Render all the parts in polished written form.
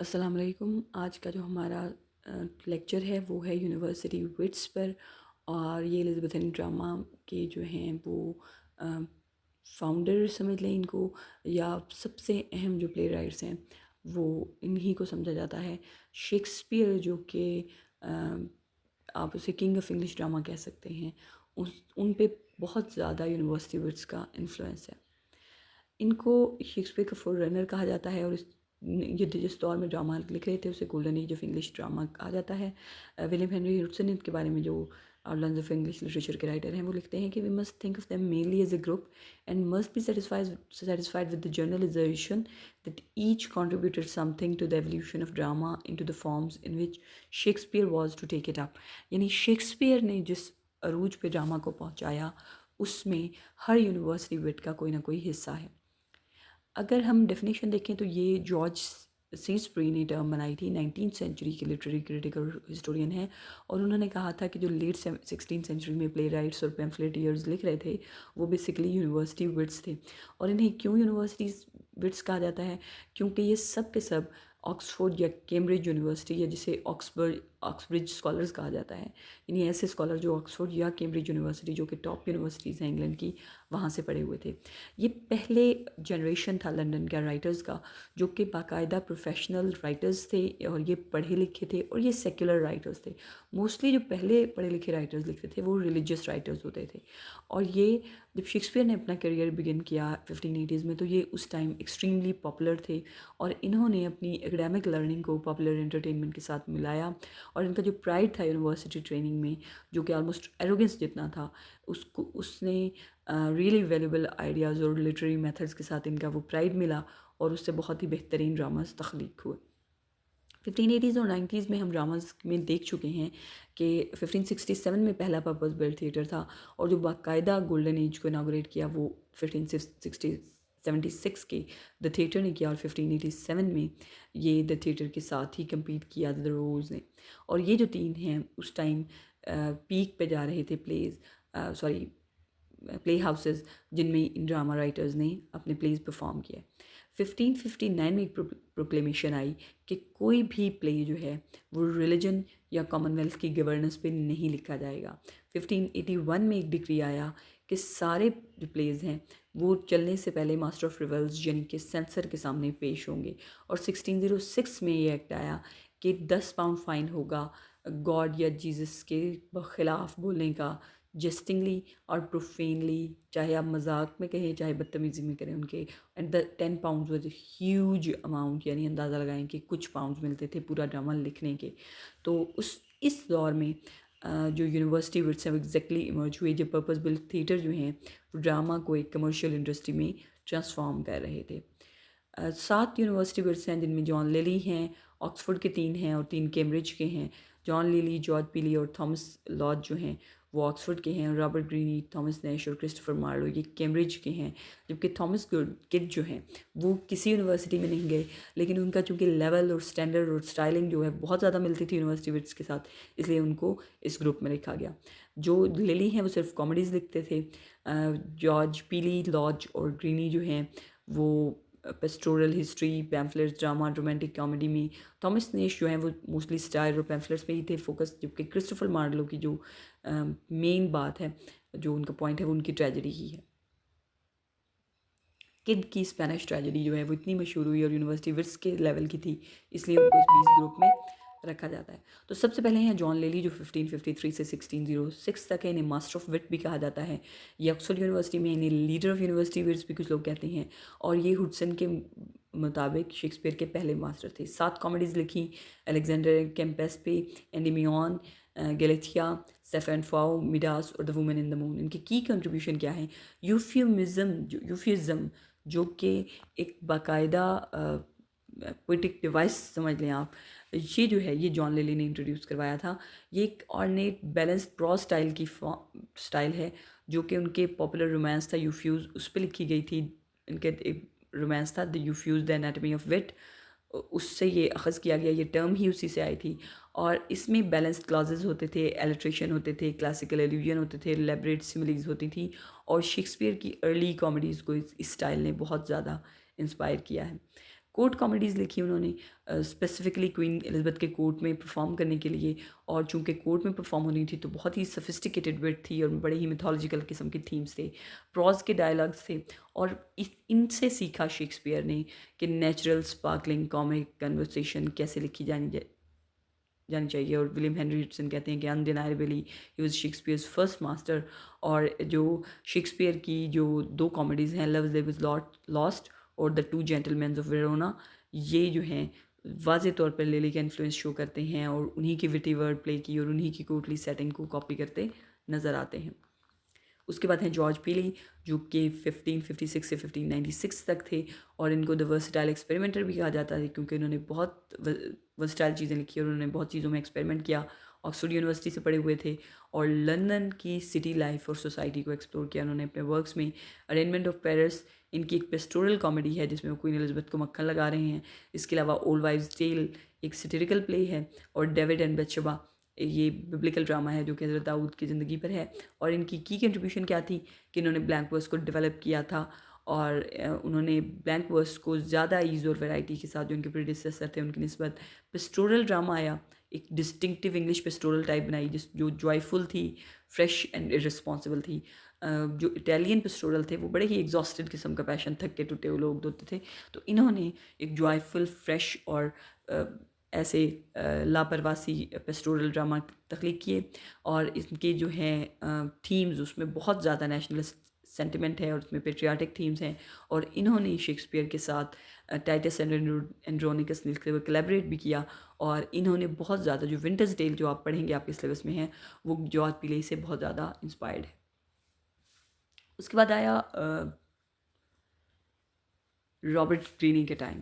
अस्सलाम वालेकुम। आज का जो हमारा लेक्चर है वो है यूनिवर्सिटी विट्स पर। और ये एलिज़ाबेथन ड्रामा के जो हैं वो फाउंडर समझ लें इनको, या सबसे अहम जो प्ले राइट्स हैं वो इन्हीं को समझा जाता है। शेक्सपियर जो कि आप उसे किंग ऑफ इंग्लिश ड्रामा कह सकते हैं, उस उन पे बहुत ज़्यादा यूनिवर्सिटी विट्स का इन्फ्लुएंस है। इनको शेक्सपियर का फोररनर कहा जाता है, और ये जिस दौर में ड्रामा लिख रहे थे उसे golden age of English drama कहा जाता है। विलियम हेनरी हुडसन इनके बारे में, जो आउटलाइन्स ऑफ इंग्लिश लिटरेचर के राइटर हैं, वो लिखते हैं कि we must think of them mainly as a group and must be satisfied with the generalization that each contributed something to the evolution of drama into the forms in which Shakespeare was to take it up। यानी Shakespeare ने जिस अरूज पे drama को पहुंचाया उसमें हर university विट का कोई ना कोई हिस्सा है। अगर हम डेफिनेशन देखें तो ये जॉर्ज सेंसबरी ने टर्म बनाई थी, 19th सेंचुरी के लिटरेरी क्रिटिक और हिस्टोरियन हैं। और उन्होंने कहा था कि जो लेट 16th सेंचुरी में प्ले राइट्स और पैम्फलेटियर्स लिख रहे थे वो बेसिकली यूनिवर्सिटी विट्स थे। और इन्हें क्यों यूनिवर्सिटीज़ विट्स कहा जाता है? क्योंकि ये सब के सब ऑक्सफोर्ड या कैम्ब्रिज यूनिवर्सिटी, या जिसे ऑक्सब्रिज स्कॉलर्स कहा जाता है, यानी ऐसे स्कॉलर जो ऑक्सफोर्ड या कैम्ब्रिज यूनिवर्सिटी, जो कि टॉप यूनिवर्सिटीज़ हैं इंग्लैंड की, वहाँ से पढ़े हुए थे। ये पहले जनरेशन था लंदन का राइटर्स का, जो कि बाकायदा प्रोफेशनल राइटर्स थे, और ये पढ़े लिखे थे, और ये सेक्युलर राइटर्स थे। मोस्टली जो पहले पढ़े लिखे राइटर्स लिखते थे वो रिलीजियस राइटर्स होते थे। और ये जब शेक्सपियर ने अपना करियर बिगिन किया 1580s में, तो ये उस टाइम एक्सट्रीमली पॉपुलर थे, और इन्होंने अपनी एकेडमिक लर्निंग को पॉपुलर एंटरटेनमेंट के साथ मिलाया। और इनका जो प्राइड था यूनिवर्सिटी ट्रेनिंग में, जो कि ऑलमोस्ट एरोगेंस जितना था, उसको उसने रियली वैल्यूबल आइडियाज़ और लिटरेरी मेथड्स के साथ इनका वो प्राइड मिला, और उससे बहुत ही बेहतरीन ड्रामास तख्लीक हुए। 1580s और 90s में हम ड्रामास में देख चुके हैं कि 1567 में पहला पर्पस बिल्ट थिएटर था, और जो बाकायदा गोल्डन एज को इनागोरेट किया वो 1576 के द थिएटर ने किया, और 1587 में ये द थिएटर के साथ ही compete किया द रोज ने। और ये जो तीन हैं उस टाइम पीक पे जा रहे थे प्लेज, सॉरी प्ले हाउसेस, जिनमें इन ड्रामा राइटर्स ने अपने प्लेज परफॉर्म किया। 1559 में एक प्रोक्लेमेशन आई कि कोई भी प्ले जो है वो रिलीजन या कॉमनवेल्थ की गवर्नेंस पे नहीं लिखा जाएगा। 1581 में एक डिक्री आया कि सारे जो प्लेज हैं वो चलने से पहले मास्टर ऑफ रिवल्स यानी कि सेंसर के सामने पेश होंगे। और 1606 में ये एक्ट आया कि 10 पाउंड फाइन होगा गॉड या जीसस के खिलाफ बोलने का, जेस्टिंगली और प्रोफेनली, चाहे आप मजाक में कहें चाहे बदतमीज़ी में करें उनके। And the 10 pound was huge amount, यानी अंदाज़ा लगाएं कि कुछ पाउंड मिलते थे पूरा ड्रामा लिखने के। तो इस दौर में जो यूनिवर्सिटी विट्स हैं वो एग्जैक्टली इमर्ज हुए, जब पर्पस बिल्ट थिएटर जो हैं वो ड्रामा को एक कमर्शियल इंडस्ट्री में ट्रांसफॉर्म कर रहे थे। 7 यूनिवर्सिटी विट्स हैं, जिनमें जॉन लिली हैं, ऑक्सफोर्ड के 3 हैं और 3 कैम्ब्रिज के हैं। जॉन लिली, जॉर्ज पीली और थॉमस लॉज जो हैं वो ऑक्सफोर्ड के हैं। रॉबर्ट ग्रीनी, थॉमस नैश और क्रिस्टोफर मार्लो ये कैम्ब्रिज के हैं। जबकि थॉमस किड जो हैं वो किसी यूनिवर्सिटी में नहीं गए, लेकिन उनका चूँकि लेवल और स्टैंडर्ड और स्टाइलिंग जो है बहुत ज़्यादा मिलती थी यूनिवर्सिटी विट्स के साथ, इसलिए उनको इस ग्रुप में रखा गया। जो लिली हैं वो सिर्फ कॉमेडीज़ लिखते थे। जॉर्ज पीली, लॉज और ग्रीनी जो हैं वो pastoral history, pamphlets, drama, romantic comedy में। थॉमस नेश जो हैं वो मोस्टली स्टाइल और पैम्फलेट्स पे ही थे फोकस, जबकि क्रिस्टोफर मार्लो की जो मेन बात है, जो उनका पॉइंट है, वो उनकी ट्रेजेडी ही है। किड की स्पेनिश ट्रेजेडी जो है वो इतनी मशहूर हुई और यूनिवर्सिटी विट्स के लेवल की थी, इसलिए उनको इस 20 ग्रुप में रखा जाता है। तो सबसे पहले हैं जॉन लेली, जो 1553 से 1606 तक है। इन्हें मास्टर ऑफ विट भी कहा जाता है। ये ऑक्सफोर्ड यूनिवर्सिटी में इन्हें लीडर ऑफ यूनिवर्सिटी विट्स भी कुछ लोग कहते हैं। और ये हुडसन के मुताबिक शेक्सपियर के पहले मास्टर थे। 7 कॉमेडीज़ लिखी, Alexander Campaspe, Endymion, Gallathea, Sapho Phao, Midas और the woman in the moon. इनके की कंट्रीब्यूशन क्या है? यूफिज्म, जो कि एक बाकायदा पोइटिक डिवाइस समझ लें आप, ये जो है ये जॉन लिली ने इंट्रोड्यूस करवाया था। ये एक ऑर्डिनेट बैलेंस्ड प्रॉ स्टाइल की स्टाइल है, जो कि उनके पॉपुलर रोमांस था यूफ्यूज़, उस पर लिखी गई थी। इनके एक रोमांस था द यूफ्यूज़ द एनाटमी ऑफ विट, उससे ये अखज़ किया गया, ये टर्म ही उसी से आई थी। और इसमें बैलेंस्ड क्लॉजेज होते थे, एलिट्रेशन होते थे, क्लासिकल एल्यूजन होते थे, एलेबरेट सिमिलीज होती थी। और शेक्सपियर की अर्ली कॉमेडीज़ को इस स्टाइल ने बहुत ज़्यादा इंस्पायर किया है। कोर्ट कॉमेडीज़ लिखी उन्होंने स्पेसिफिकली क्वीन एलिज़ाबेथ के कोर्ट में परफॉर्म करने के लिए, और चूँकि कोर्ट में परफॉर्म होनी थी तो बहुत ही सोफिस्टिकेटेड विट थी और बड़े ही मिथोलॉजिकल किस्म के थीम्स थे, प्रोज के डायलॉग्स थे। और इनसे सीखा शेक्सपियर ने कि नेचुरल स्पार्कलिंग कॉमिक कन्वर्सेशन कैसे लिखी जानी चाहिए। और विलियम हेनरी रिचसन कहते हैं कि undeniably he was Shakespeare's first master. और जो शेक्सपियर की जो दो कॉमेडीज़ हैं, लव लिव इज़ लॉस्ट और the two gentleman of Verona, ये जो हैं वाज़े तौर पर लिली का इन्फ्लुएंस शो करते हैं और उन्हीं की विटी वर्ड प्ले की और उन्हीं की कोर्टली सेटिंग को कॉपी करते नज़र आते हैं। उसके बाद हैं जॉर्ज पीली, जो कि 1556 से 1596 तक थे, और इनको द वर्सटाइल एक्सपेरिमेंटर भी कहा जाता है क्योंकि उन्होंने बहुत वर्सटाइल चीज़ें लिखी और उन्होंने बहुत चीज़ों में एक्सपेरिमेंट किया। ऑक्सफोर्ड यूनिवर्सिटी से पढ़े हुए थे और लंदन की सिटी लाइफ और सोसाइटी को एक्सप्लोर किया उन्होंने अपने वर्क्स में। अरेंजमेंट ऑफ पेरिस इनकी एक पेस्टोरल कॉमेडी है जिसमें वो क्वीन एलिज़ाबेथ को मक्खन लगा रहे हैं। इसके अलावा ओल्ड वाइव्स टेल एक सेटिरिकल प्ले है, और डेविड एंड बथशेबा ये बिब्लिकल ड्रामा है जो कि हज़रत दाऊद की ज़िंदगी पर है। और इनकी की कंट्रीब्यूशन क्या थी कि इन्होंने ब्लैंक वर्स को डेवलप किया था, और उन्होंने ब्लैंक वर्स को ज़्यादा ईज़ और वैरायटी के साथ जो उनके प्रीडिसेसर थे उनकी निस्बत पेस्टोरल ड्रामा आया, एक डिस्टिंक्टिव इंग्लिश पेस्टोरल टाइप बनाई जो जॉयफुल थी, फ्रेश एंड इररिस्पॉन्सिबल थी। जो इटालियन पेस्टोरल थे वो बड़े ही एग्जॉस्टेड किस्म का पैशन, थके टूटे हुए लोग होते थे, तो इन्होंने एक जॉयफुल फ्रेश और ऐसे लापरवासी पेस्टोरल ड्रामा तख्लीक किए। और इनके जो हैं थीम्स उसमें बहुत ज़्यादा नेशनलिस्ट सेंटिमेंट है और उसमें पेट्रियाटिक थीम्स हैं। और इन्होंने शेक्सपियर के साथ टाइटस एंड एंड्रोनिकस लिखते हुए कोलैबोरेट भी किया। और इन्होंने बहुत ज़्यादा जो विंटर्स टेल जो आप पढ़ेंगे आपके सिलेबस में है वो जॉर्ज पीले से बहुत ज़्यादा इंस्पायर्ड है। उसके बाद आया रॉबर्ट ग्रीनी के टाइम।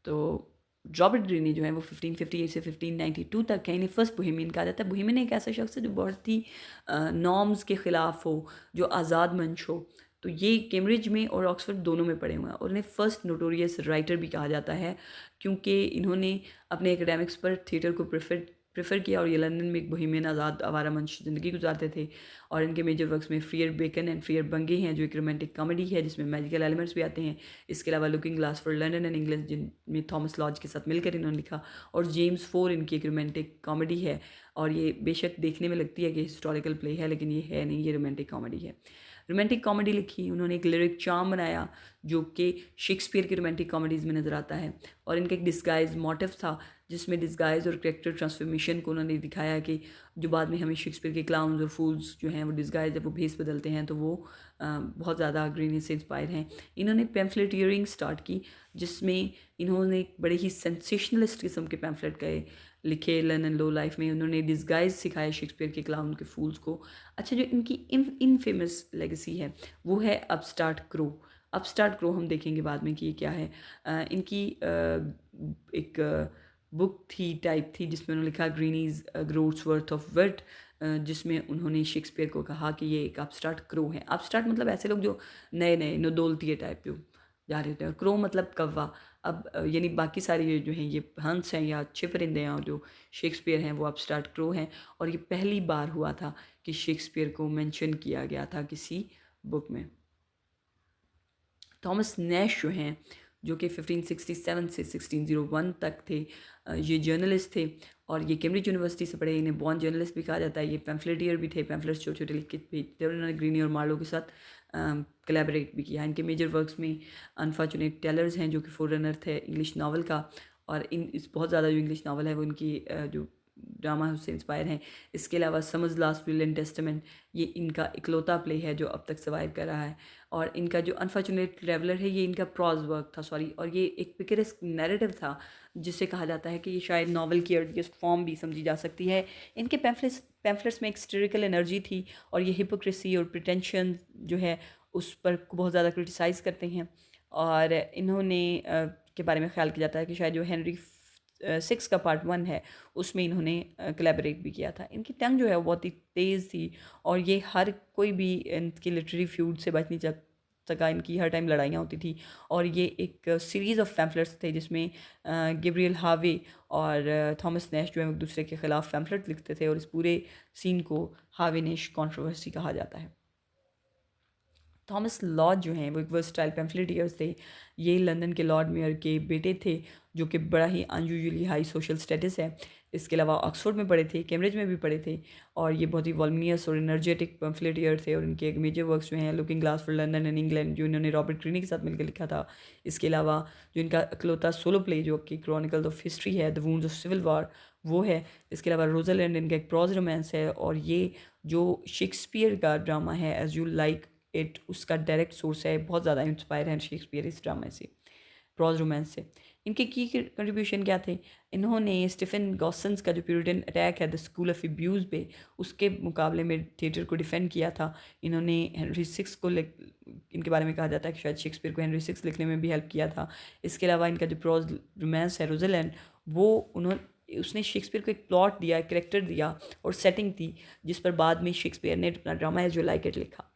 तो रॉबर्ट ग्रीनी जो है वो 1558 से 1592 तक है। इन्हें फर्स्ट बोहेमियन कहा जाता है। बोहेमियन एक ऐसा शख्स है जो बहुत ही नॉर्म्स के ख़िलाफ़ हो, जो आज़ाद मंश हो। तो ये कैम्ब्रिज में और ऑक्सफोर्ड दोनों में पढ़े हुए हैं और इन्हें फ़र्स्ट नोटोरियस राइटर भी कहा जाता है क्योंकि इन्होंने अपने एकेडमिक्स पर थिएटर को प्रेफर किया। और ये लंदन में एक बोहेमियन आज़ाद आवारा मंश ज़िंदगी गुजारते थे। और इनके मेजर वर्क्स में फ्रियर बेकन एंड फ्रियर बंगे हैं जो एक रोमांटिक कॉमेडी है जिसमें मैजिकल एलिमेंट्स भी आते हैं। इसके अलावा looking glass for London and England जिनमें थॉमस लॉज के साथ मिलकर इन्होंने लिखा। और जेम्स फोर इनकी एक रोमांटिक कॉमेडी है और ये बेशक देखने में लगती है कि हिस्टोरिकल प्ले है लेकिन ये है नहीं, ये रोमांटिक कॉमेडी है। रोमांटिक कॉमेडी लिखी उन्होंने, एक लिरिक चार्म बनाया जो कि शेक्सपियर की रोमांटिक कॉमेडीज़ में नज़र आता है। और इनका एक डिस्गाइज मोटिव था जिसमें डिस्गाइज और कैरेक्टर ट्रांसफॉर्मेशन को उन्होंने दिखाया कि जो बाद में हमें शेक्सपियर के क्लाउन्स और फूल्स जो हैं वो डिस्गाइज जब वो भेस बदलते हैं तो वो बहुत ज़्यादा ग्रीनी से इंस्पायर हैं। इन्होंने पैम्फलेटियरिंग स्टार्ट की जिसमें इन्होंने एक बड़े ही सेंसेशनलिस्ट किस्म के पैम्फलेट गए लिखे। लर्न लो लाइफ में उन्होंने डिस्गाइज सिखाया शेक्सपियर के क्लाउन के फूल्स को। अच्छा, जो इनकी इनफेमस लेगेसी है वो है अपस्टार्ट क्रो। अपस्टार्ट क्रो हम देखेंगे बाद में कि ये क्या है। इनकी एक बुक थी टाइप थी जिसमें उन्होंने लिखा ग्रीनीज ग्रोथ्स वर्थ ऑफ वर्ट, जिसमें उन्होंने शेक्सपियर को कहा कि ये एक अपस्टार्ट क्रो है। अपस्टार्ट मतलब ऐसे लोग जो नए नए नदौलतिये टाइप जो जा रहे होते हैं, और क्रो मतलब कौवा। अब यानी बाकी सारे ये जो हैं ये हंस हैं या अच्छे परिंदे हैं, और जो शेक्सपियर हैं वो अपस्टार्ट क्रो हैं। और ये पहली बार हुआ था कि शेक्सपियर को मेंशन किया गया था किसी बुक में। थॉमस नैश जो हैं जो कि 1567 से 1601 तक थे, ये जर्नलिस्ट थे और ये कैम्ब्रिज यूनिवर्सिटी से पढ़े। इन्हें बॉर्न जर्नलिस्ट भी कहा जाता है। ये पैम्फलेटियर भी थे, पैम्फलेट्स छोटे छोटे लिख के भेजते और इन्होंने ग्रीनी और मार्लो के साथ कोलैबोरेट भी किया। इनके मेजर वर्क्स में अनफॉर्चुनेट टेलर्स हैं जो कि फोरनर थे इंग्लिश नावल का, और इस बहुत ज़्यादा जो इंग्लिश नावल है वो इनकी जो ड्रामा है उससे इंस्पायर हैं। इसके अलावा समझ लास्ट विल एंड टेस्टामेंट ये इनका इकलौता प्ले है जो अब तक सर्वाइव कर रहा है। और इनका जो अनफॉर्चुनेट ट्रैवलर है ये इनका प्रॉज वर्क था, और ये एक पिक्चरेस्क नैरेटिव था जिसे कहा जाता है कि ये शायद नॉवल की अर्लीस्ट फॉर्म भी समझी जा सकती है। इनके पैम्फलेट्स में एक स्टेरिकल एनर्जी थी और ये हिपोक्रेसी और प्रिटेंशन जो है उस पर बहुत ज़्यादा क्रिटिसाइज़ करते हैं। और इन्होंने के बारे में ख्याल किया जाता है कि शायद जो हेनरी 6 का पार्ट 1 है उसमें इन्होंने कोलैबोरेट भी किया था। इनकी टंग जो है वो बहुत ही तेज़ थी और ये हर कोई भी इनकी लिटरेरी फ्यूड से बच नहीं सका। इनकी हर टाइम लड़ाइयाँ होती थी। और ये एक सीरीज़ ऑफ पैम्फलेट्स थे जिसमें गैब्रियल हार्वे और थॉमस नैश जो है एक दूसरे के ख़िलाफ़ पैम्फलेट लिखते थे और इस पूरे सीन को हार्वे नैश कंट्रोवर्सी कहा जाता है। थॉमस लॉर्ड जो हैं वो एक वर्सटाइल पैम्फलेटियर्स थे। ये लंदन के लॉर्ड मेयर के बेटे थे, जो कि बड़ा ही अनयूजुअली हाई सोशल स्टेटस है। इसके अलावा ऑक्सफोर्ड में पढ़े थे, कैम्ब्रिज में भी पढ़े थे, और ये बहुत ही वॉल्यूमियस और एनर्जेटिक पैम्फलेटियर थे। और इनके एक मेजर वर्क्स जो हैं looking glass for London and England, जो इन्होंने रॉबर्ट ग्रीनी के साथ मिलकर लिखा था। इसके अलावा जो इनका इकलौता सोलो प्ले जो कि क्रॉनिकल ऑफ हिस्ट्री है, the wounds of civil war, वो है। इसके अलावा रोज़लैंड इनका एक प्रोज रोमांस है। और ये जो शेक्सपियर का ड्रामा है एज यू लाइक इट, उसका डायरेक्ट सोर्स है, बहुत ज़्यादा इंस्पायर है शेक्सपियर इस ड्रामा से, प्रोज रोमांस से। इनके की कंट्रीब्यूशन क्या थे? इन्होंने स्टीफन गॉसन्स का जो प्यूरिटन अटैक है द स्कूल ऑफ अब्यूज़ पे, उसके मुकाबले में थिएटर को डिफेंड किया था। इन्होंने हेनरी सिक्स को इनके बारे में कहा जाता है कि शायद शेक्सपियर को हेनरी सिक्स लिखने में भी हेल्प किया था। इसके अलावा इनका जो प्रोज रोमांस है रोज़लैंड, वो उसने शेक्सपियर को एक प्लॉट दिया, एक करेक्टर दिया और सेटिंग दी, जिस पर बाद में शेक्सपियर ने अपना drama as you like it लिखा।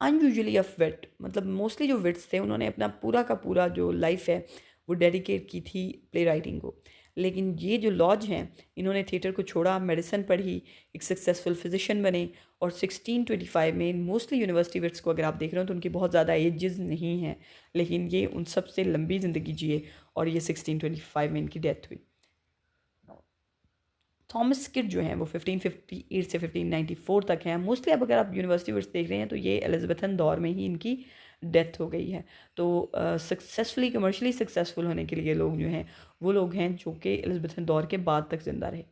अनयूजुअली ऑफ विट, मतलब मोस्टली जो विट्स थे उन्होंने अपना पूरा का पूरा जो लाइफ है वो डेडिकेट की थी प्ले राइटिंग को। लेकिन ये जो लॉज हैं, इन्होंने थिएटर को छोड़ा, मेडिसिन पढ़ी, एक सक्सेसफुल फिजिशियन बने, और 1625 में मोस्टली यूनिवर्सिटी विट्स को अगर आप देख रहे हो तो उनकी बहुत ज़्यादा एजेस नहीं हैं, लेकिन ये उन सबसे लंबी ज़िंदगी जिए, और ये 1625 में इनकी डेथ हुई। थॉमस किड जो हैं वो 1558 से 1594 तक हैं। मोस्टली अब अगर आप यूनिवर्सिटी वर्स देख रहे हैं तो ये एलिज़ाबेथन दौर में ही इनकी डेथ हो गई है। तो सक्सेसफुली कमर्शियली सक्सेसफुल होने के लिए लोग जो हैं वो लोग हैं जो कि एलिज़ाबेथन दौर के बाद तक ज़िंदा रहे।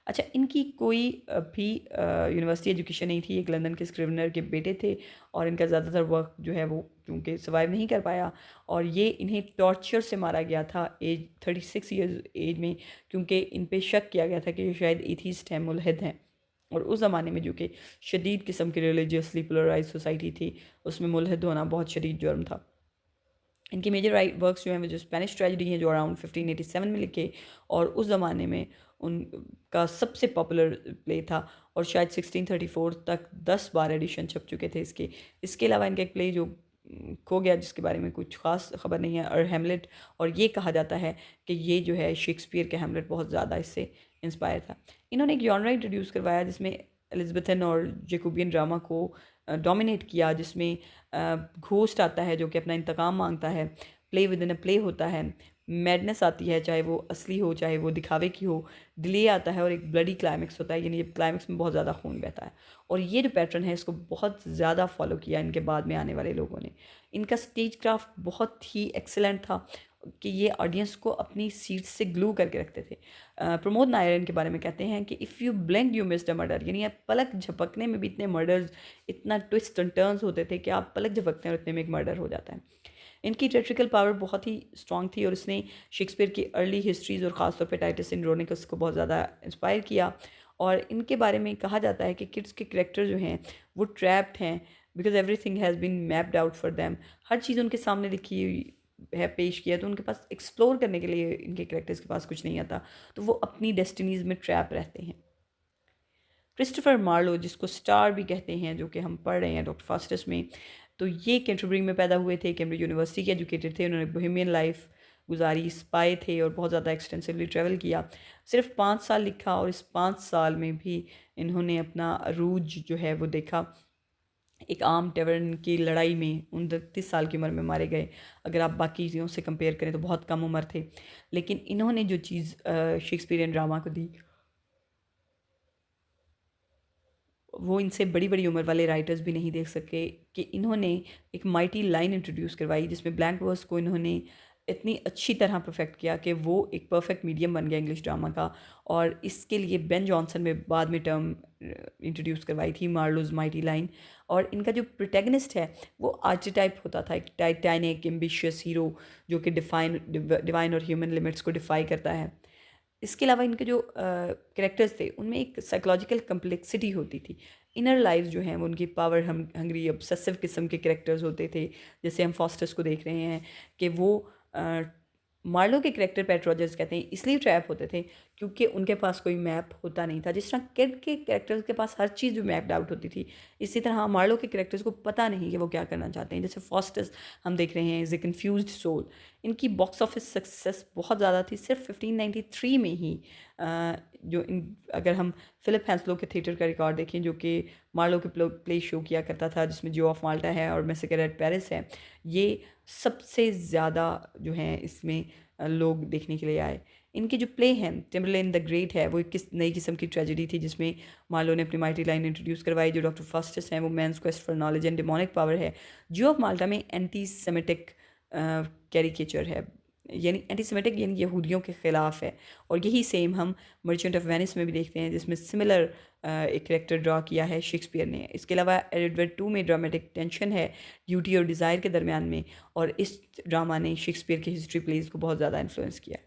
अच्छा, इनकी कोई भी यूनिवर्सिटी एजुकेशन नहीं थी। एक लंदन के स्क्रिवनर के बेटे थे, और इनका ज़्यादातर वर्क जो है वो चूँकि सर्वाइव नहीं कर पाया, और ये इन्हें टॉर्चर से मारा गया था एज 36 ईयर्स एज में, क्योंकि इन पे शक किया गया था कि ये शायद एथीस्ट हैं, मुल्हिद हैं। और उस ज़माने में जो कि शदीद किस्म की रिलीजियसली पोलराइज सोसाइटी थी, उसमें मुल्हिद होना बहुत शदीद जुर्म था। इनके मेजर वर्क्स जो हैं वो जो स्पेनिश ट्रेजेडी हैं, जो अराउंड 1587 में लिखे, और उस ज़माने में उनका सबसे पॉपुलर प्ले था, और शायद 1634 तक 10 बार एडिशन छप चुके थे इसके। इसके अलावा इनका एक प्ले जो खो गया, जिसके बारे में कुछ खास खबर नहीं है, और हेमलेट, और ये कहा जाता है कि ये जो है शेक्सपियर के हेमलेट बहुत ज़्यादा इससे इंस्पायर था। इन्होंने एक जॉनरा इंट्रोड्यूस करवाया जिसमें एलिज़ाबेथन और जैकोबियन ड्रामा को डोमिनेट किया, जिसमें घोस्ट आता है जो कि अपना इंतकाम मांगता है, play with in a play होता है, मैडनेस आती है, चाहे वो असली हो चाहे वो दिखावे की हो, डिले आता है, और एक ब्लडी क्लाइमेक्स होता है, यानी क्लाइमेक्स में बहुत ज़्यादा खून बहता है। और ये जो पैटर्न है इसको बहुत ज़्यादा फॉलो किया इनके बाद में आने वाले लोगों ने। इनका स्टेज क्राफ्ट बहुत ही एक्सेलेंट था कि ये ऑडियंस को अपनी सीट से ग्लू करके रखते थे। प्रमोद नायर इनके बारे में कहते हैं कि if you blink you missed a murder, यानी आप पलक झपकने में भी इतने मर्डर्स, इतना ट्विस्ट एंड टर्न्स होते थे कि आप पलक झपकते हैं और इतने में एक मर्डर हो जाता है। इनकी थिएट्रिकल पावर बहुत ही स्ट्रॉन्ग थी, और इसने शेक्सपियर की अर्ली हिस्ट्रीज़ और ख़ासतौर पर टाइटस एंड्रोनिकस को बहुत ज़्यादा इंस्पायर किया। और इनके बारे में कहा जाता है कि किड्स के करैक्टर जो हैं वो ट्रैप्ड हैं, because everything has been mapped out for them. हर चीज़ उनके सामने लिखी हुई है, पेश किया, तो उनके पास एक्सप्लोर करने के लिए इनके करैक्टर्स के पास कुछ नहीं आता, तो वो अपनी डेस्टिनीज़ में ट्रैप रहते हैं। क्रिस्टोफर मार्लो, जिसको स्टार भी कहते हैं, जो कि हम पढ़ रहे हैं डॉक्टर फास्टस में, तो ये कैंटरबरी में पैदा हुए थे, कैम्ब्रिज यूनिवर्सिटी के एजुकेटेड थे, उन्होंने बोहेमियन लाइफ गुजारी, स्पाई थे, और बहुत ज़्यादा एक्सटेंसिवली ट्रैवल किया। सिर्फ 5 साल लिखा, और इस 5 साल में भी इन्होंने अपना अरूज जो है वो देखा। एक आम टेवर्न की लड़ाई में 29 साल की उम्र में मारे गए। अगर आप बाकी चीज़ों से कंपेयर करें तो बहुत कम उम्र थे, लेकिन इन्होंने जो चीज़ शेक्सपियरियन ड्रामा को दी, वो इनसे बड़ी बड़ी उम्र वाले राइटर्स भी नहीं देख सके, कि इन्होंने एक माइटी लाइन इंट्रोड्यूस करवाई, जिसमें ब्लैंक वर्स को इन्होंने इतनी अच्छी तरह परफेक्ट किया कि वो एक परफेक्ट मीडियम बन गया इंग्लिश ड्रामा का। और इसके लिए बेन जॉनसन में बाद में टर्म इंट्रोड्यूस करवाई थी, मार्लोज माइटी लाइन। और इनका जो प्रोटैगनिस्ट है वो आर्चीटाइप होता था, एक टाइटैनिक एम्बिशियस हीरो, जो कि डिवाइन और ह्यूमन लिमिट्स को डिफाई करता है। इसके अलावा इनके जो कैरेक्टर्स थे उनमें एक साइकोलॉजिकल कम्प्लेक्सिटी होती थी। इनर लाइफ जो हैं वो उनकी पावर हंग्री ऑब्सेसिव किस्म के कैरेक्टर्स होते थे, जैसे हम फॉस्टर्स को देख रहे हैं कि वो मार्लो के कैरेक्टर पेट रॉजर्स कहते हैं इसलिए ट्रैप होते थे क्योंकि उनके पास कोई मैप होता नहीं था। जिस तरह किड के कैरेक्टर्स के पास हर चीज़ मैप्ड आउट होती थी, इसी तरह मार्लो के कैरेक्टर्स को पता नहीं कि वो क्या करना चाहते हैं। जैसे फॉस्टर्स हम देख रहे हैं, इज़ ए कन्फ्यूज्ड सोल। इनकी बॉक्स ऑफिस सक्सेस बहुत ज़्यादा थी। सिर्फ 1593 में ही अगर हम फिलिप हैंसलो के थिएटर का रिकॉर्ड देखें, जो कि मार्लो के प्ले शो किया करता था, जिसमें जो ऑफ माल्टा है और मैसेकर एट पेरिस है, ये सबसे ज़्यादा जो हैं इसमें लोग देखने के लिए आए। इनके जो प्ले हैं, टिम्बरलेन द ग्रेट है, वो एक नई किस्म की ट्रेजेडी थी, जिसमें मार्लो ने अपनी माइटी लाइन इंट्रोड्यूस करवाई। जो डॉक्टर फास्टस हैं, वो man's quest for knowledge and demonic power है। जो ऑफ माल्टा में एंटी सेमेटिक कैरिकेचर है, यानी एंटी सेमेटिक यानी यहूदियों के ख़िलाफ़ है। और यही सेम हम मर्चेंट ऑफ वेनिस में भी देखते हैं, जिसमें सिमिलर एक करेक्टर ड्रा किया है शेक्सपियर ने। इसके अलावा एडवर्ड टू में ड्रामेटिक टेंशन है ड्यूटी और डिज़ायर के दरमियान में, और इस ड्रामा ने शेक्सपियर के हिस्ट्री प्लेज को बहुत ज़्यादा इन्फ्लुएंस किया।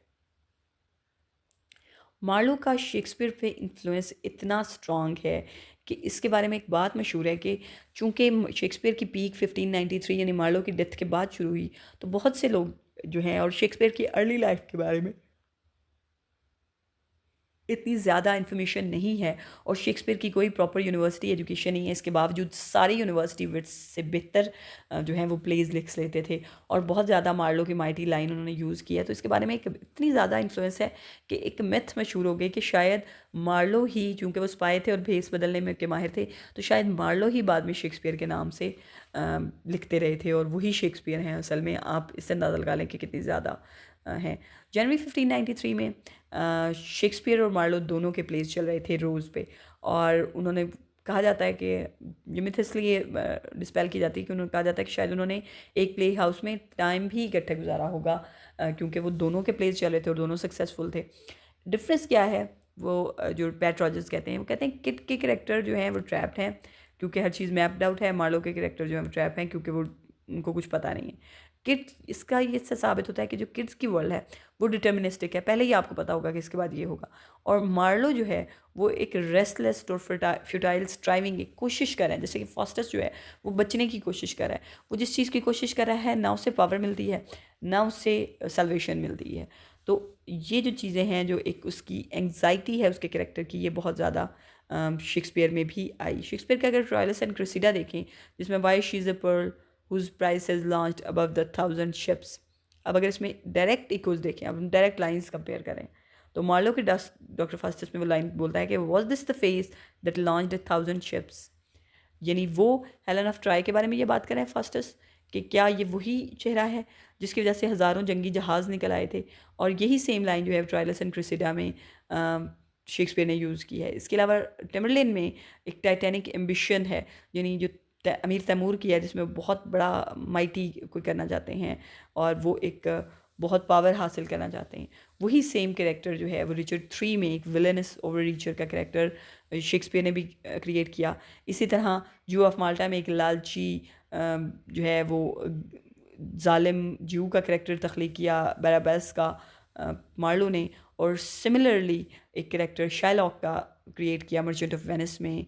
मार्लो का शेक्सपियर पे इन्फ्लुएंस इतना स्ट्रॉन्ग है कि इसके बारे में एक बात मशहूर है कि चूँकि शेक्सपियर की पीक 1593 यानी मार्लो की डेथ के बाद शुरू हुई, तो बहुत से लोग जो हैं, और शेक्सपियर की अर्ली लाइफ के बारे में इतनी ज़्यादा इन्फॉर्मेशन नहीं है, और शेक्सपियर की कोई प्रॉपर यूनिवर्सिटी एजुकेशन नहीं है। इसके बावजूद सारी यूनिवर्सिटी विट्स से बेहतर जो हैं वो प्लेज लिख लेते थे, और बहुत ज़्यादा मार्लो की माइटी लाइन उन्होंने यूज़ किया। तो इसके बारे में एक इतनी ज़्यादा इन्फ्लुएंस है कि एक मिथ मशहूर हो गई कि शायद मार्लो ही, चूँकि वो स्पाई थे और भेस बदलने में के माहिर थे, तो शायद मार्लो ही बाद में शेक्सपियर के नाम से लिखते रहे थे, और वही शेक्सपियर हैं असल में। आप इससे अंदाज़ा लगा लें कि कितनी ज़्यादा हैं। जनवरी 1593 में शेक्सपियर और मार्लो दोनों के प्लेस चल रहे थे रोज़ पे, और उन्होंने कहा जाता है कि ये मिथ इसलिए डिस्पेल की जाती है कि उन्होंने कहा जाता है कि शायद उन्होंने एक प्ले हाउस में टाइम भी इकट्ठे गुजारा होगा, क्योंकि वो दोनों के प्लेस चल रहे थे और दोनों सक्सेसफुल थे। डिफरेंस क्या है, वो जो पैट रॉजर्स कहते हैं, वो कहते हैं किट के कैरेक्टर जो हैं वो ट्रैप्ड हैं क्योंकि हर चीज़ मैप्ड आउट है। मार्लो के कैरेक्टर जो है वो ट्रैप हैं क्योंकि वो उनको कुछ पता नहीं है। किड्स, इसका ये इससे साबित होता है कि जो किड्स की वर्ल्ड है वो डिटर्मिनिस्टिक है, पहले ही आपको पता होगा कि इसके बाद ये होगा। और मार्लो जो है वो एक रेस्टलेस और फ्यूटाइल स्ट्राइविंग की कोशिश कर रहे हैं, जैसे कि फास्टस जो है वो बचने की कोशिश कर रहा है। वो जिस चीज़ की कोशिश कर रहा है, ना उसे पावर मिलती है ना उसे सल्वेशन मिलती है। तो ये जो चीज़ें हैं, जो एक उसकी एंग्जाइटी है उसके कैरेक्टर की, ये बहुत ज़्यादा शेक्सपियर में भी आई। शेक्सपियर का अगर ट्रायलस एंड क्रेसिडा देखें, जिसमें why she is a pearl whose price has launched above the 1000 ships. अब अगर इसमें डायरेक्ट इकोज देखें, अब हम डायरेक्ट लाइंस कंपेयर करें, तो मार्लो के डॉक्टर फास्टस में वो लाइन बोलता है कि was this the face that launched 1000 ships, यानी वो हेलन ऑफ ट्राई के बारे में ये बात कर रहे हैं फास्टस कि क्या ये वही चेहरा है जिसकी वजह से हज़ारों जंगी जहाज़ निकल आए थे। और यही सेम लाइन जो है ट्रायलस एंड क्रेसिडा में शेक्सपियर ने यूज़ की है। इसके अलावा टिम्बरलेन में एक टाइटैनिक एम्बिशन है, यानी जो अमीर तैमूर की है, जिसमें बहुत बड़ा माइटी कोई करना चाहते हैं और वो एक बहुत पावर हासिल करना चाहते हैं। वही सेम कैरेक्टर जो है वो रिचर्ड थ्री में एक विलनस ओवर रीचर का कैरेक्टर शेक्सपियर ने भी क्रिएट किया। इसी तरह जू ऑफ माल्टा में एक लालची जो है वो जालिम जू का कैरेक्टर तख्लीक किया बैराबैस का मार्लो ने, और सिमिलरली एक कैरेक्टर शाइलॉक का क्रिएट किया मर्चेंट ऑफ वेनिस में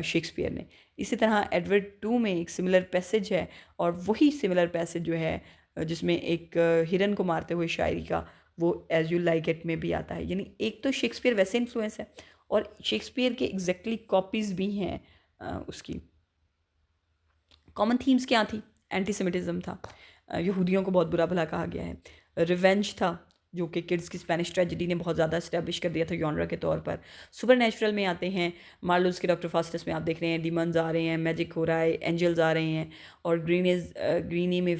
शेक्सपियर ने। इसी तरह एडवर्ड टू में एक सिमिलर पैसेज है, और वही सिमिलर पैसेज जो है जिसमें एक हिरन को मारते हुए शायरी का, वो एज यू लाइक इट में भी आता है। यानी एक तो शेक्सपियर वैसे इन्फ्लुएंस है, और शेक्सपियर के एग्जैक्टली कॉपीज़ भी हैं उसकी। कॉमन थीम्स क्या थी? एंटीसेमिटिज्म था, यहूदियों को बहुत बुरा भला कहा गया है। रिवेंज था, जो कि किड्स की स्पेनिश ट्रेजेडी ने बहुत ज़्यादा इस्टेब्लिश कर दिया था जॉनरा के तौर पर। सुपर नेचुरल में आते हैं, मार्लोस के डॉक्टर फास्टस में आप देख रहे हैं डीमंस आ रहे हैं, मैजिक हो रहा है, एंजल्स आ रहे हैं, और ग्रीनी में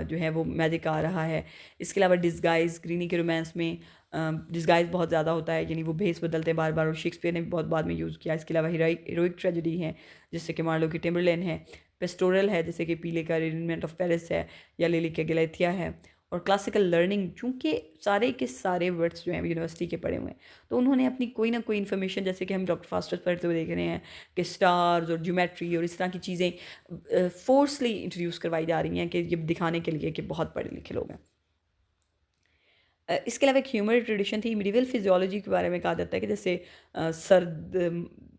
जो है वो मैजिक आ रहा है। इसके अलावा डिस्गाइज, ग्रीनी के रोमांस में डिस्गाइज बहुत ज़्यादा होता है, यानी वो भेस बदलते हैं बार बार, और शेक्सपियर ने भी बहुत बाद में यूज़ किया। इसके अलावा हीरोइक ट्रेजेडी हैं, जैसे कि मार्लो की टिम्बरलेन है। पेस्टोरल है, जैसे कि पीले का रेजिमेंट ऑफ पेरिस है, या लिली के गलेथिया है। और क्लासिकल लर्निंग, चूँकि सारे के सारे वर्ड्स जो हैं यूनिवर्सिटी के पढ़े हुए हैं, तो उन्होंने अपनी कोई ना कोई इन्फॉर्मेशन, जैसे कि हम डॉक्टर फास्टस पढ़ते हुए देख रहे हैं कि स्टार्स और ज्योमेट्री और इस तरह की चीज़ें फोर्सली इंट्रोड्यूस करवाई जा रही हैं कि ये दिखाने के लिए कि बहुत पढ़े लिखे लोग हैं। इसके अलावा एक ह्यूमर ट्रेडिशन थी। मिडिवल फिजियोलॉजी के बारे में कहा जाता है कि जैसे सर्द,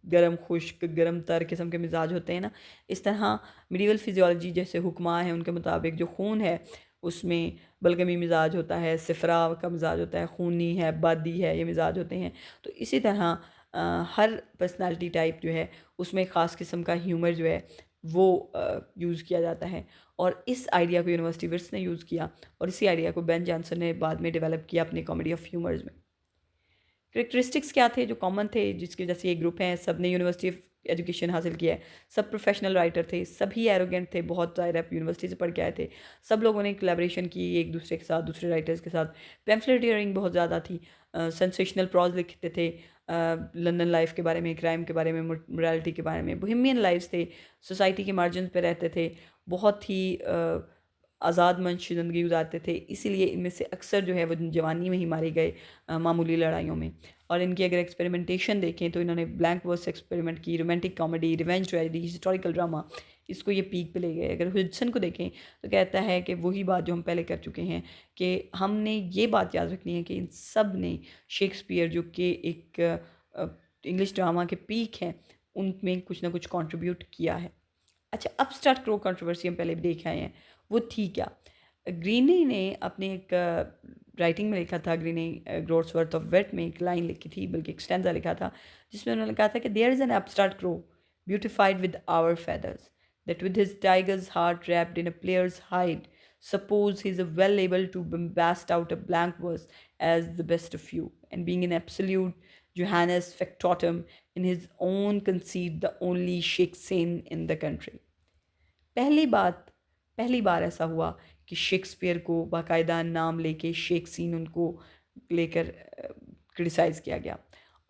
गर्म, खुश्क, गर्म तर किस्म के मिजाज होते हैं ना, इस तरह मिडिवल फिजियोलॉजी जैसे हुक्मा है उनके मुताबिक जो खून है उसमें बलगमी मिजाज होता है, सिफरा का मिजाज होता है, खूनी है, बादी है, ये मिजाज होते हैं। तो इसी तरह हर पर्सनालिटी टाइप जो है उसमें ख़ास किस्म का ह्यूमर जो है वो यूज़ किया जाता है। और इस आइडिया को यूनिवर्सिटी विट्स ने यूज़ किया, और इसी आइडिया को बेन जॉनसन ने बाद में डेवलप किया अपने कॉमेडी ऑफ ह्यूमर्स में। करेक्टरिस्टिक्स क्या थे जो कॉमन थे, जिसकी वजह से ये ग्रुप हैं, सब ने यूनिवर्सिटी ऑफ एजुकेशन हासिल किया है, सब प्रोफेशनल राइटर थे, सभी एरोगेंट थे, बहुत सारे यूनिवर्सिटी से पढ़ के आए थे, सब लोगों ने कोलैबोरेशन की एक दूसरे के साथ, दूसरे राइटर्स के साथ। पैम्फलेटियरिंग बहुत ज़्यादा थी, सेंसेशनल प्रॉज लिखते थे, लंदन लाइफ के बारे में, क्राइम के बारे में, मोरालिटी के बारे में, बोहेमियन लाइफ्स थे, सोसाइटी के मार्जिन पे रहते थे, बहुत ही आज़ाद मंश ज़िंदगी गुजारते थे। इसीलिए इनमें से अक्सर जो है वो जवानी में ही मारे गए मामूली लड़ाइयों में। और इनकी अगर एक्सपेरिमेंटेशन देखें तो इन्होंने ब्लैंक वर्स एक्सपेरिमेंट की, romantic comedy, revenge tragedy, historical drama, इसको ये पीक पे ले गए। अगर हुडसन को देखें तो कहता है कि वही बात जो हम पहले कर चुके हैं कि हमने ये बात याद रखनी है कि इन सब ने शेक्सपियर जो कि एक इंग्लिश ड्रामा के पीक हैं, उनमें कुछ ना कुछ कंट्रीब्यूट किया है। अच्छा, अपस्टार्ट क्रो कंट्रोवर्सी हम पहले भी देख आए हैं, वो थी क्या? ग्रीनी ने अपने एक राइटिंग में लिखा था, ग्रीनी ग्रोड्सवर्थ ऑफ वेट में एक लाइन लिखी थी, बल्कि एक स्टैंजा लिखा था, जिसमें उन्होंने कहा था कि there is an upstart crow beautified with our feathers that with his tiger's heart wrapped in a player's hide, suppose he's well able to bombast out a blank verse as the best of you, and being an absolute Johannes factotum in his own conceit, the only Shakespeare in the country. पहली बार ऐसा हुआ कि Shakespeare को बाकायदा नाम लेके शेक्सीन उनको लेकर क्रिटिसाइज़ किया गया।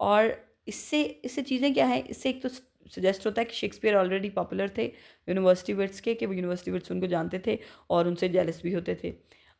और इससे इससे चीज़ें क्या है, इससे एक तो सजेस्ट होता है कि शेक्सपियर ऑलरेडी पॉपुलर थे यूनिवर्सिटी विट्स के, कि वो यूनिवर्सिटी विट्स उनको जानते थे और उनसे जेलस भी होते थे।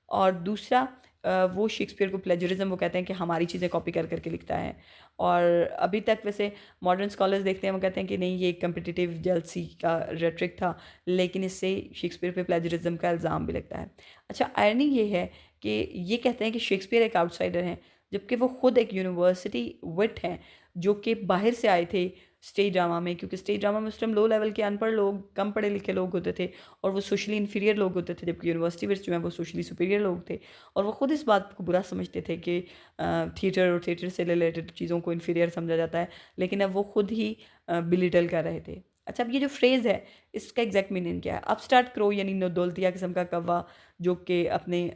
और दूसरा, वो शेक्सपियर को प्लेजरिज्म, वो कहते हैं कि हमारी चीज़ें कॉपी कर करके लिखता है। और अभी तक वैसे मॉडर्न स्कॉलर्स देखते हैं, वो कहते हैं कि नहीं, ये एक कम्पिटिटिव जेलसी का रेट्रिक था, लेकिन इससे शेक्सपियर पे प्लेजरिज्म का इल्ज़ाम भी लगता है। अच्छा, आयरनी ये है कि ये कहते हैं कि शेक्सपियर एक आउटसाइडर हैं, जबकि वो खुद एक यूनिवर्सिटी विट हैं जो कि बाहर से आए थे स्टेज ड्रामा में, क्योंकि स्टेज ड्रामा में उस टाइम लो लेवल के अनपढ़ लोग, कम पढ़े लिखे लोग होते थे और वो सोशली इन्फीरियर लोग होते थे, जबकि यूनिवर्सिटी विट्स जो हैं वो सोशली सुपीरियर लोग थे। और वो खुद इस बात को बुरा समझते थे कि थिएटर और थिएटर से रिलेटेड चीज़ों को इन्फीरियर समझा जाता है, लेकिन अब वो खुद ही बिलिटल कर रहे थे। अच्छा, अब ये जो फ्रेज़ है, इसका एग्जैक्ट मीनिंग क्या है? अपस्टार्ट क्रो यानी नदौलतिया किस्म का कौवा जो कि अपने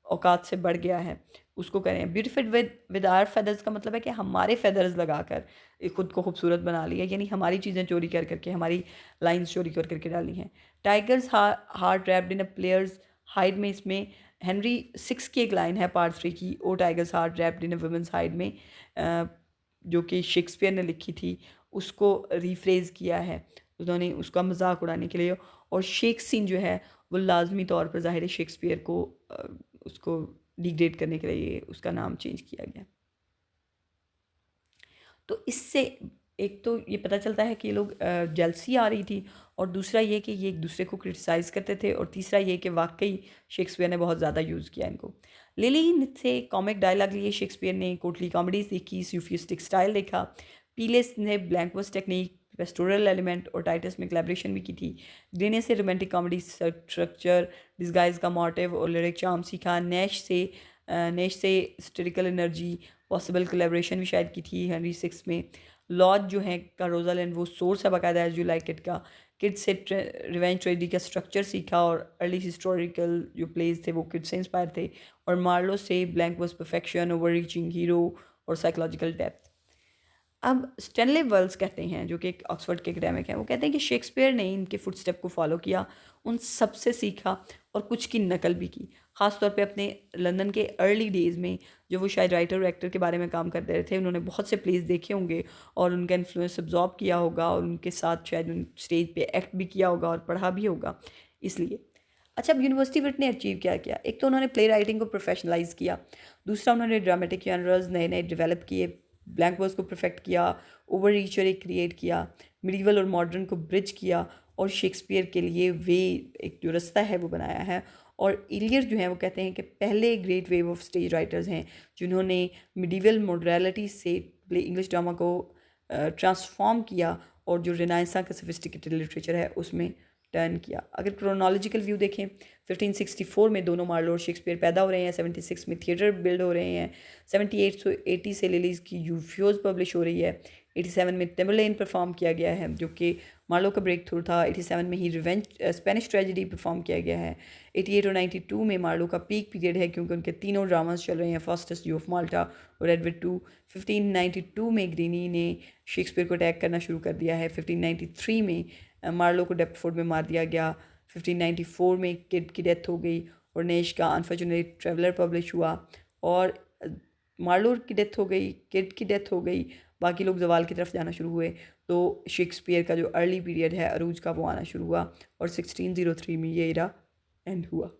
औकात से बढ़ गया है, उसको करें। ब्यूटिफाइड विद आवर फेदर्स का मतलब है कि हमारे फेदर्स लगाकर खुद को खूबसूरत बना लिया, यानी हमारी चीज़ें चोरी कर करके, हमारी लाइंस चोरी कर करके डाली हैं। Tigers heart wrapped in a players hide में, इसमें हेनरी सिक्स की एक लाइन है पार्ट 3 की, O tiger's heart wrapped in a woman's hide में, जो कि शेक्सपियर ने लिखी थी, उसको रीफ्रेज़ किया है उन्होंने उसका मजाक उड़ाने के लिए। और शेक्सीन जो है वो लाजमी तौर पर ज़ाहिर है शेक्सपियर को उसको डिग्रेड करने के लिए उसका नाम चेंज किया गया। तो इससे एक तो ये पता चलता है कि ये लोग जेलसी आ रही थी, और दूसरा ये कि ये एक दूसरे को क्रिटिसाइज़ करते थे, और तीसरा ये कि वाकई शेक्सपियर ने बहुत ज़्यादा यूज़ किया इनको। लिली से कॉमिक डायलॉग लिए शेक्सपियर ने, कोटली कॉमेडीज देखी, सूफिस्टिक स्टाइल देखा, पीलेस ने blank verse technique, pastoral element और टाइटस में कोलैबोरेशन भी की थी। ग्रीने से रोमांटिक कॉमेडी स्ट्रक्चर, डिस्गाइज का मोटिव और लिरिक चार्म सीखा। नेश से हिस्टोरिकल एनर्जी, पॉसिबल कोलैबोरेशन भी शायद की थी हेनरी सिक्स में। लॉज जो है का रोजालैंड वो सोर्स है बाकायदा एज यू लाइक इट का। किड्स से रिवेंज ट्रेजेडी का स्ट्रक्चर सीखा, और अर्ली हिस्टोरिकल जो प्लेस थे वो किड्स से इंस्पायर थे। और मार्लो से blank verse perfection, overreaching hero और साइकोलॉजिकल डेप्थ। अब स्टेनले वेल्स कहते हैं, जो कि एक ऑक्सफोर्ड के एकेडमिक हैं, वो कहते हैं कि शेक्सपियर ने इनके फुटस्टेप को फॉलो किया, उन सबसे सीखा और कुछ की नकल भी की। ख़ास तौर पे अपने लंदन के अर्ली डेज़ में, जो वो शायद राइटर और एक्टर के बारे में काम करते रहे थे, उन्होंने बहुत से प्लेस देखे होंगे और उनका इन्फ्लुएंस अब्जॉर्ब किया होगा, और उनके साथ शायद उन स्टेज पे एक्ट भी किया होगा और पढ़ा भी होगा, इसलिए। अच्छा, अब यूनिवर्सिटी विट ने अचीव क्या किया? एक तो उन्होंने प्ले राइटिंग को प्रोफेशनलाइज किया, दूसरा उन्होंने ड्रामेटिक जनरल्स नए नए डेवलप किए, ब्लैंक वर्स को परफेक्ट किया, ओवर रीचर एक क्रिएट किया, मिडीवल और मॉडर्न को ब्रिज किया, और शेक्सपियर के लिए वे एक जो रास्ता है वो बनाया है। और इलियट जो है वो कहते हैं कि पहले great wave of stage writers हैं जिन्होंने मिडीवल मॉडर्निटी से इंग्लिश ड्रामा को ट्रांसफॉर्म किया, और जो रिनाइंसा का सोफिस्टिकेटेड लिटरेचर है उसमें टर्न किया। अगर क्रोनोलॉजिकल व्यू देखें 1564 में दोनों मार्लो और शेक्सपियर पैदा हो रहे हैं, 76 में थिएटर बिल्ड हो रहे हैं, 78 से लिलीज़ की यूफ्योज पब्लिश हो रही है, 87 में टिम्बरलेन परफॉर्म किया गया है जो कि मार्लो का ब्रेक थ्रू था, 87 में ही रिवेंज स्पेनिश ट्रेजेडी परफॉर्म किया गया है, 88 और 92 में मार्लो का पीक पीरियड है क्योंकि उनके तीनों ड्रामास चल रहे हैं, फास्टेस्ट यू ऑफ माल्टा और एडवर्ड टू। 1592 में ग्रीनी ने शेक्सपियर को अटैक करना शुरू कर दिया है, 1593 में मार्लो को डेप्टफोर्ड में मार दिया गया, 1594 में किड की डेथ हो गई और नेश का अनफॉर्चुनेट ट्रेवलर पब्लिश हुआ और मार्लो की डेथ हो गई, किड की डेथ हो गई, बाकी लोग जवाल की तरफ जाना शुरू हुए। तो शेक्सपियर का जो अर्ली पीरियड है अरूज का वो आना शुरू हुआ और 1603 में ये इरा एंड हुआ।